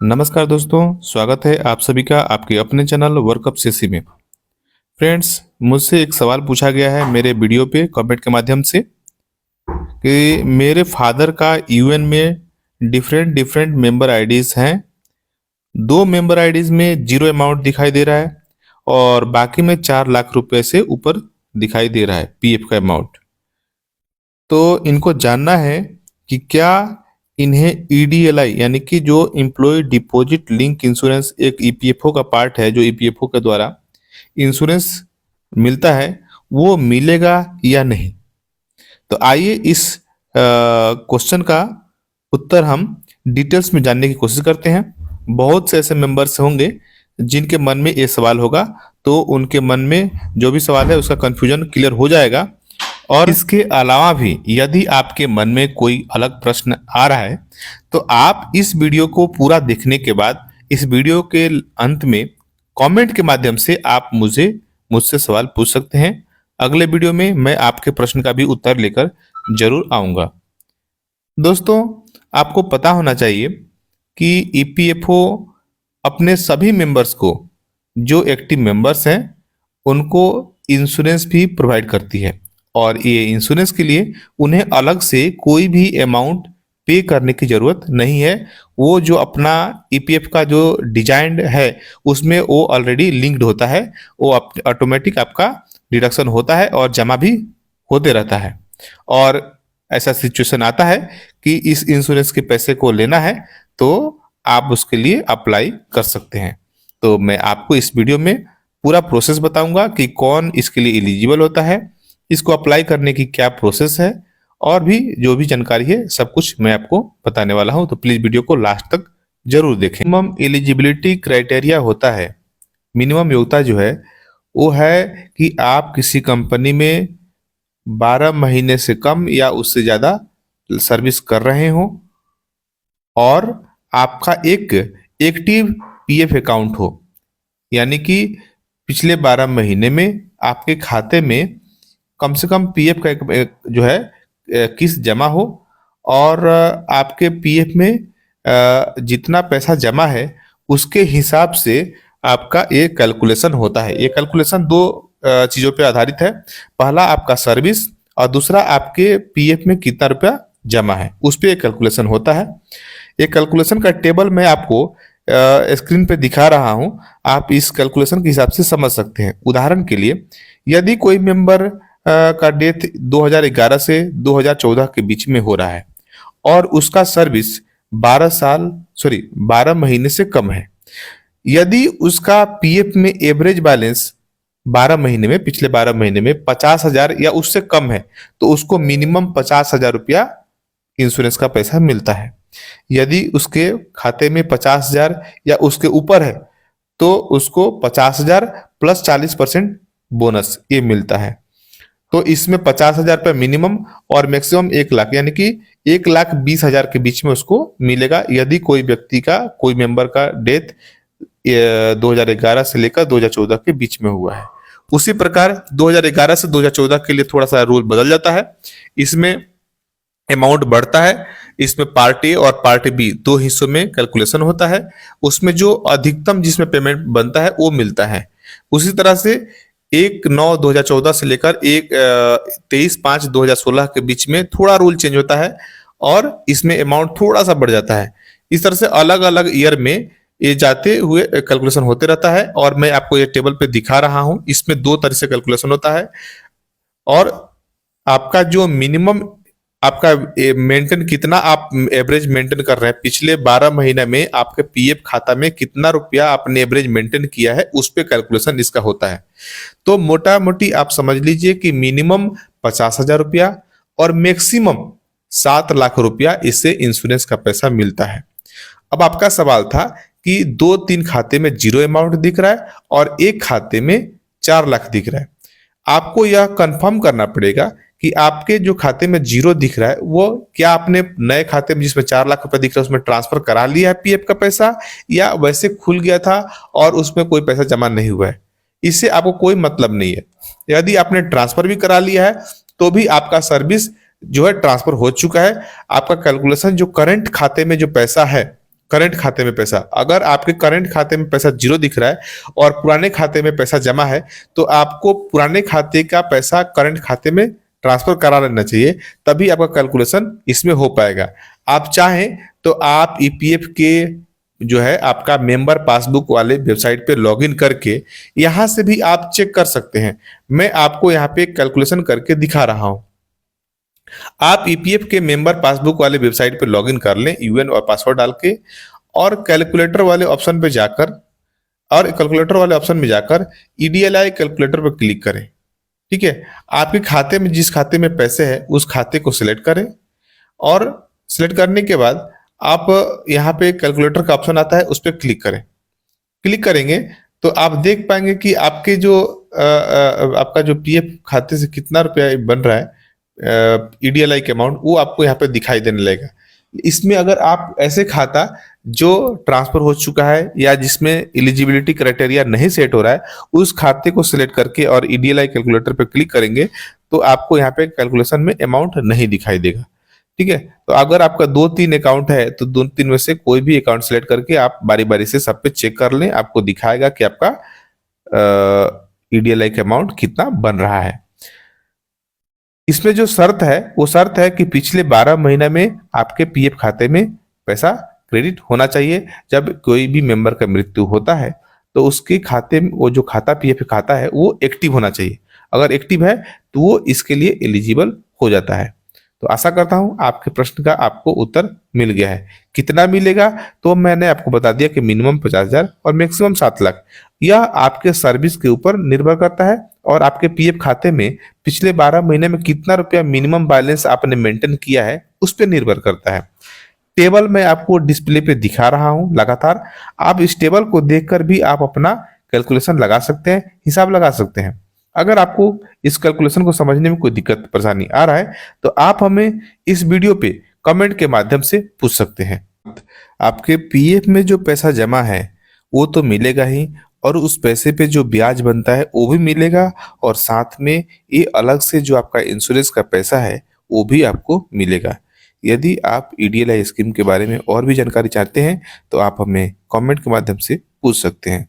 नमस्कार दोस्तों, स्वागत है आप सभी का आपके अपने चैनल वर्कअप सीसी में। फ्रेंड्स, मुझसे एक सवाल पूछा गया है मेरे वीडियो पे कमेंट के माध्यम से कि मेरे फादर का यूएन में डिफरेंट डिफरेंट मेंबर आईडीज हैं। दो मेंबर आईडीज में जीरो अमाउंट दिखाई दे रहा है और बाकी में 4 लाख रुपए से ऊपर दिखाई दे रहा है पीएफ का अमाउंट। तो इनको जानना है कि क्या इन्हें ईडीएलआई यानी कि जो इम्प्लॉय डिपॉजिट लिंक इंश्योरेंस एक ईपीएफओ का पार्ट है, जो ईपीएफओ के द्वारा इंश्योरेंस मिलता है, वो मिलेगा या नहीं। तो आइए इस क्वेश्चन का उत्तर हम डिटेल्स में जानने की कोशिश करते हैं। बहुत से ऐसे मेंबर्स होंगे जिनके मन में ये सवाल होगा, तो उनके मन में जो भी सवाल है उसका कंफ्यूजन क्लियर हो जाएगा। और इसके अलावा भी यदि आपके मन में कोई अलग प्रश्न आ रहा है तो आप इस वीडियो को पूरा देखने के बाद इस वीडियो के अंत में कमेंट के माध्यम से आप मुझसे सवाल पूछ सकते हैं। अगले वीडियो में मैं आपके प्रश्न का भी उत्तर लेकर जरूर आऊंगा। दोस्तों, आपको पता होना चाहिए कि ईपीएफओ अपने सभी मेंबर्स को, जो एक्टिव मेंबर्स हैं, उनको इंश्योरेंस भी प्रोवाइड करती है और ये इंश्योरेंस के लिए उन्हें अलग से कोई भी अमाउंट पे करने की जरूरत नहीं है। वो जो अपना ईपीएफ का जो डिजाइन है उसमें वो ऑलरेडी लिंक्ड होता है, वो ऑटोमेटिक आपका डिडक्शन होता है और जमा भी होते रहता है। और ऐसा सिचुएशन आता है कि इस इंश्योरेंस के पैसे को लेना है तो आप उसके लिए अप्लाई कर सकते हैं। तो मैं आपको इस वीडियो में पूरा प्रोसेस बताऊंगा कि कौन इसके लिए एलिजिबल होता है, इसको अप्लाई करने की क्या प्रोसेस है, और भी जो भी जानकारी है सब कुछ मैं आपको बताने वाला हूं। तो प्लीज वीडियो को लास्ट तक जरूर देखें। मिनिमम एलिजिबिलिटी क्राइटेरिया होता है, मिनिमम योग्यता जो है वो है कि आप किसी कंपनी में 12 महीने से कम या उससे ज्यादा सर्विस कर रहे हो और आपका एक एक्टिव पीएफ अकाउंट हो, यानी कि पिछले 12 महीने में आपके खाते में कम से कम पीएफ का एक जो है किस्त जमा हो और आपके पीएफ में जितना पैसा जमा है उसके हिसाब से आपका एक कैलकुलेशन होता है। ये कैलकुलेशन दो चीजों पे आधारित है। पहला आपका सर्विस और दूसरा आपके पीएफ में कितना रुपया जमा है, उस पर एक कैलकुलेशन होता है। एक कैलकुलेशन का टेबल मैं आपको स्क्रीन पे दिखा रहा हूं, आप इस कैलकुलेशन के हिसाब से समझ सकते हैं। उदाहरण के लिए, यदि कोई मेंबर का डेथ 2011 से 2014 के बीच में हो रहा है और उसका सर्विस 12 महीने से कम है, यदि उसका पीएफ में एवरेज बैलेंस 12 महीने में, पिछले 12 महीने में 50,000 या उससे कम है, तो उसको मिनिमम 50,000 रुपया इंश्योरेंस का पैसा मिलता है। यदि उसके खाते में 50,000 या उसके ऊपर है तो उसको 50,000 प्लस 40% बोनस ये मिलता है। तो इसमें 50,000 रुपये मिनिमम और मैक्सिमम 1 लाख, यानी कि 1,20,000 के बीच में उसको मिलेगा यदि कोई व्यक्ति का, कोई मेंबर का डेथ 2011 से लेकर 2014 के बीच में हुआ है। उसी प्रकार 2011 से 2014 के लिए थोड़ा सा रूल बदल जाता है, इसमें अमाउंट बढ़ता है। इसमें पार्ट ए और पार्ट बी दो हिस्सों में कैलकुलेशन होता है। उसमें जो अधिकतम जिसमें पेमेंट बनता है वो मिलता है। उसी तरह से 1/9/2014 से लेकर 23/5/2016 के बीच में थोड़ा रूल चेंज होता है और इसमें अमाउंट थोड़ा सा बढ़ जाता है। इस तरह से अलग अलग ईयर में ये जाते हुए कैलकुलेशन होते रहता है और मैं आपको ये टेबल पे दिखा रहा हूं। इसमें दो तरह से कैलकुलेशन होता है और आपका जो मिनिमम, आपका मेंटेन कितना आप एवरेज मेंटेन कर रहे हैं, पिछले 12 महीने में आपके पीएफ खाता में कितना रुपया आपने एवरेज मेंटेन किया है, उस पे कैलकुलेशन इसका होता है। तो मोटा मोटी आप समझ लीजिए कि मिनिमम 50,000 रुपया और मैक्सिमम 7 लाख रुपया इससे इंश्योरेंस का पैसा मिलता है। अब आपका सवाल था कि 2-3 खाते में जीरो अमाउंट दिख रहा है और एक खाते में 4 लाख दिख रहा है। आपको यह कंफर्म करना पड़ेगा कि आपके जो खाते में जीरो दिख रहा है वो क्या आपने नए खाते में जिसमें 4 लाख रुपए दिख रहा है उसमें ट्रांसफर करा लिया है पीएफ का पैसा, या वैसे खुल गया था और उसमें कोई पैसा जमा नहीं हुआ है। इससे आपको कोई मतलब नहीं है। यदि आपने ट्रांसफर भी करा लिया है तो भी आपका सर्विस जो है ट्रांसफर हो चुका है। आपका कैलकुलेशन जो करंट खाते में जो पैसा है करंट खाते में पैसा, अगर आपके करंट खाते में पैसा जीरो दिख रहा है और पुराने खाते में पैसा जमा है, तो आपको पुराने खाते का पैसा करंट खाते में ट्रांसफर करा लेना चाहिए, तभी आपका कैलकुलेशन इसमें हो पाएगा। आप चाहें तो आप ईपीएफ के जो है आपका मेंबर पासबुक वाले वेबसाइट पे लॉगिन करके यहां से भी आप चेक कर सकते हैं। मैं आपको यहाँ पे कैलकुलेशन करके दिखा रहा हूं। आप ईपीएफ के मेंबर पासबुक वाले वेबसाइट पे लॉगिन कर लें यूएन और पासवर्ड डाल के, और कैलकुलेटर वाले ऑप्शन पे जाकर ईडीएलआई कैलकुलेटर पर क्लिक करें। ठीक है, आपके खाते में जिस खाते में पैसे हैं उस खाते को सिलेक्ट करें, और सिलेक्ट करने के बाद आप यहाँ पे कैलकुलेटर का ऑप्शन आता है, उस पर क्लिक करें। क्लिक करेंगे तो आप देख पाएंगे कि आपके जो आपका जो पीएफ खाते से कितना रुपया बन रहा है, ईडीएलआई के अमाउंट, वो आपको यहाँ पे दिखाई देने लगेगा। इसमें अगर आप ऐसे खाता जो ट्रांसफर हो चुका है या जिसमें एलिजिबिलिटी क्राइटेरिया नहीं सेट हो रहा है, उस खाते को सिलेक्ट करके और ईडीएलआई कैलकुलेटर पे क्लिक करेंगे तो आपको यहाँ पे कैलकुलेशन में अमाउंट नहीं दिखाई देगा। ठीक है, तो अगर आपका 2-3 अकाउंट है तो 2-3 में से कोई भी अकाउंट सिलेक्ट करके आप बारी बारी से सब पे चेक कर लें, आपको दिखाएगा कि आपका ईडीएलआई का अमाउंट कितना बन रहा है। इसमें जो शर्त है वो शर्त है कि पिछले 12 महीना में आपके पीएफ खाते में पैसा क्रेडिट होना चाहिए। जब कोई भी मेंबर का मृत्यु होता है तो उसके खाते में वो जो खाता पीएफ खाता है वो एक्टिव होना चाहिए। अगर एक्टिव है तो वो इसके लिए एलिजिबल हो जाता है। तो आशा करता हूं आपके प्रश्न का आपको उत्तर मिल गया है। कितना मिलेगा तो मैंने आपको बता दिया कि मिनिमम 50,000 और मैक्सिमम 7 लाख। यह आपके सर्विस के ऊपर निर्भर करता है और आपके पीएफ खाते में पिछले 12 महीने में कितना रुपया मिनिमम बैलेंस आपने मेंटेन किया है उस पर निर्भर करता है। टेबल मैं आपको डिस्प्ले पे दिखा रहा हूं लगातार, आप इस टेबल को देखकर भी आप अपना कैलकुलेशन लगा सकते हैं, हिसाब लगा सकते हैं। अगर आपको इस कैलकुलेशन को समझने में कोई दिक्कत परेशानी आ रहा है तो आप हमें इस वीडियो पे कमेंट के माध्यम से पूछ सकते हैं। आपके पीएफ में जो पैसा जमा है वो तो मिलेगा ही, और उस पैसे पे जो ब्याज बनता है वो भी मिलेगा, और साथ में ये अलग से जो आपका इंश्योरेंस का पैसा है वो भी आपको मिलेगा। यदि आप ईडीएलआई स्कीम के बारे में और भी जानकारी चाहते हैं तो आप हमें कमेंट के माध्यम से पूछ सकते हैं।